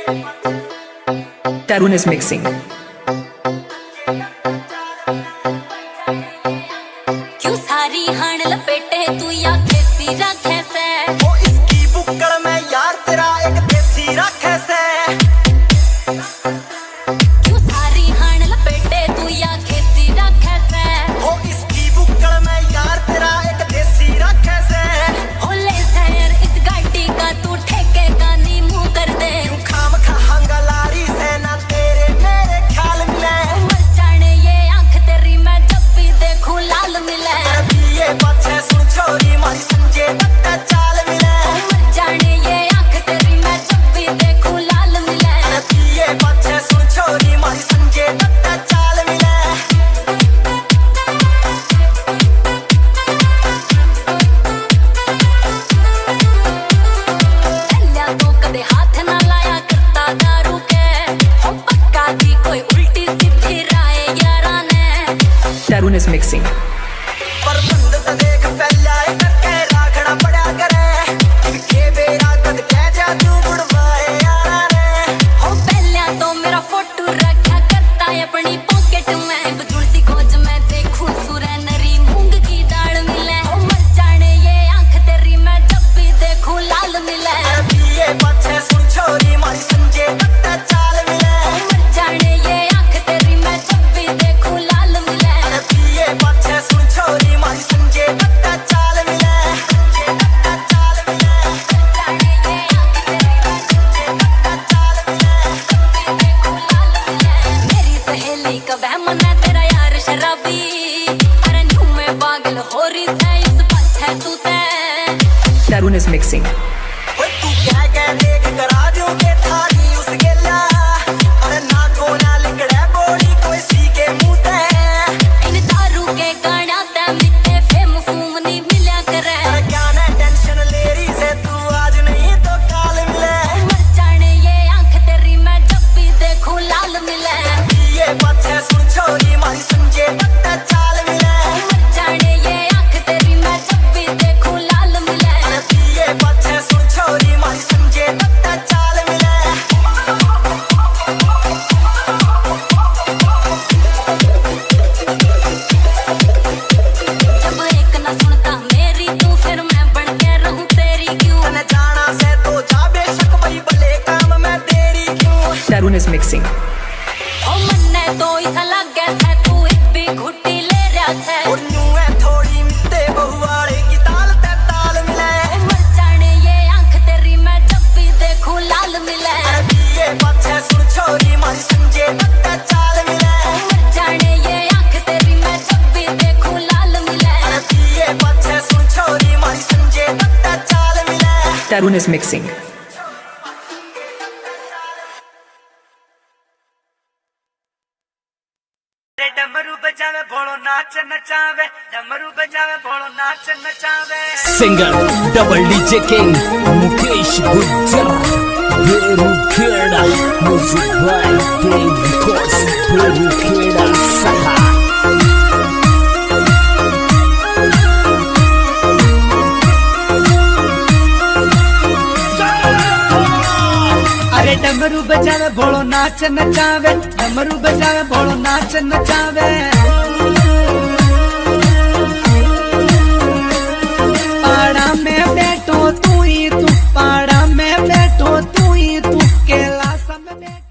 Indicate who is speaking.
Speaker 1: Tarun is mixing.
Speaker 2: क्यों सारी हाण लपेटे तू या देसी रखे से
Speaker 3: वो इसकी बुक्कड़ में यार तेरा एक देसी रखे से।
Speaker 2: क्यों सारी हाण लपेटे तू या देसी रखे से
Speaker 3: वो इसकी बुक्कड़ में यार तेरा एक देसी रखे से।
Speaker 2: होले शहर इस गाड़ी का तू ठेके का नी मुंह कर दे
Speaker 3: तू खाम खाहंगा लारी से ना तेरे मेरे ख्याल मिले।
Speaker 2: मर जाने ये आंख तेरी मैं जब भी देखूं लाल मिले।
Speaker 3: ये पछे सुन छोरी मारी संजय दत्त चाल मिले।
Speaker 2: मर जाने ये आंख तेरी मैं जब भी देखूं लाल मिले।
Speaker 3: ये पछे सुन छोरी मारी संजय दत्त चाल मिले।
Speaker 2: चलिया तो कदे हाथ ना लाया करता दारू के हो पक्का दी कोई उल्टी सीधी राय यारा ने।
Speaker 1: Tarun is mixing.
Speaker 3: पर बंद त देख पहला करके राखना पड़ा करे। के बेरा कद कह जा तू बुड़वाए यारा ने।
Speaker 2: हो पहले तो मेरा फोटो रखा करता है अपनी पॉकेट में। बजुल सी खोज में देखूं सुरे नरी मूंग की दाल मिले। हो मर जाने ये आंख तेरी मैं जब भी देखूं लाल मिले।
Speaker 3: ये पछे सुन छोरी मारी संजय दत्त चाल मिले।
Speaker 2: मर जाने ये आंख तेरी मैं जब भी देखूं लाल मिले।
Speaker 3: ये पछे सुन छोरी मारी संजय दत्त चाल मिले। दत्त चाल मिले।
Speaker 2: जाने ये आंख तेरी मैं दत्त चाल मिले। जब भी देखूं लाल मिले। मेरी सहेली का वहम है तेरा यार शराबी। अरे न्यू में पागल हो रही है इस पछे तू ते।
Speaker 1: Tarun is mixing.
Speaker 3: ओए तू क्या देख करा दूं के थारी उस गेला। अरे ना को ना लिकड़े बोड़ी कोई सी के मुंह ते।
Speaker 2: इन दारू के गाना ते मिटे फेम फूम नहीं मिला करे।
Speaker 3: अरे क्या ना टेंशन ले रही से तू आज नहीं तो काल मिले।
Speaker 2: मर जाने ये आंख तेरी मैं जब भी देखूं लाल मिले।
Speaker 3: ये पछे सुन छोरी मारी संजय दत्त चाल मिले।
Speaker 2: मर जाने ये आंख तेरी मैं जब भी देखूं लाल मिले।
Speaker 3: ये पछे सुन छोरी मारी संजय दत्त चाल मिले।
Speaker 2: जब एक ना सुनता मेरी तू फिर मैं बन के रहूं तेरी क्यों।
Speaker 3: तने जाना से तो जा बेशक भाई भले काम में देरी क्यों।
Speaker 1: Tarun is mixing.
Speaker 2: ओ मन्ने तो ऐसा लगे थे तू एक भी घुट्टी ले रहा थे।
Speaker 3: और यूं है थोड़ी मिलते बहुवाड़े की ताल ते ताल मिले।
Speaker 2: मर जाने ये आंख तेरी मैं जब भी देखूं लाल मिले।
Speaker 3: ये पछे सुन छोरी मारी संजय दत्त चाल मिले।
Speaker 2: मर जाने ये आंख तेरी मैं जब भी देखूं लाल मिले।
Speaker 3: ये पछे सुन छोरी मारी संजय दत्त चाल मिले।
Speaker 1: Tarun is mixing.
Speaker 3: डमरू बजावे भोलो नाच नचावे। डमरू बजावे भोलो नाच नचावे।
Speaker 4: Singer double DJ king Mukesh Gujjar Beru Khera music by king कोस बेरू खेड़ा सहा।
Speaker 3: अरे डमरू बजावे भोलो नाच नचावे। डमरू बजावे भोलो नाच नचावे। पाड़ा में बैठो तू ही तू। पाड़ा में बैठो तू ही तू। कैलाश में बैठो।